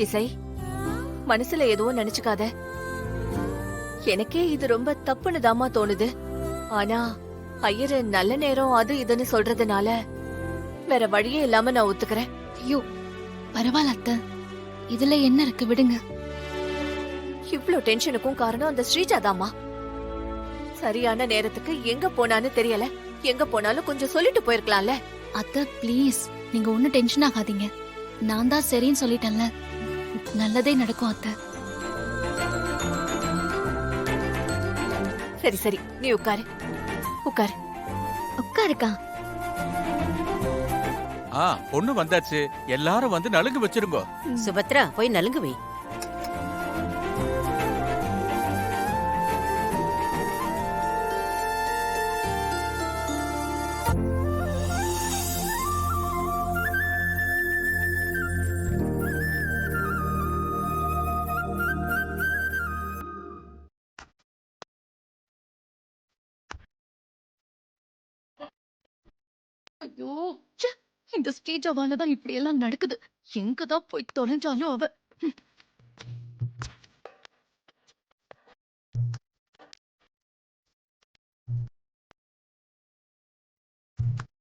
இசை, மனசுல எதுவும் நினைச்சுக்காத. எனக்கே இது ரொம்ப தப்புன்னு தோணுது. ஆனா ஐயரு நல்ல நேரம் அது இதுன்னு சொல்றதுனால வேற வழியே இல்லாம நான் ஒத்துக்கிறேன். ஐயோ பரவாயில்ல அத்தை, இதுல என்ன இருக்கு, விடுங்க. இவ்ளோ டென்ஷனுக்கும் காரணம் அந்த ஸ்ரீஜாதாமா. சரியான நேரத்துக்கு எங்க போனான்னு தெரியல. எங்க போனாலும் கொஞ்சம் சொல்லிட்டு போயிருக்கலாம்ல. அத்தை ப்ளீஸ், நீங்க ஒன்னும் டென்ஷன் ஆகாதீங்க. நான் தான் சரின்னு சொல்லிட்டேன்ல, நல்லதே நடக்கும் அத்தை. சரி சரி, நீ உட்காரு உட்காரு. உட்காருக்கா. பொண்ணு வந்தாச்சு, எல்லாரும் வந்து நலுங்கு வச்சிருங்க. சுபத்ரா போய் நலுங்கு வை. ஐயோ ச்சே, இந்த ஸ்டேஜ் அவளாலதான் இப்படி எல்லாம் நடக்குது. எங்கதான் போய் தொலைஞ்சாலும் அவ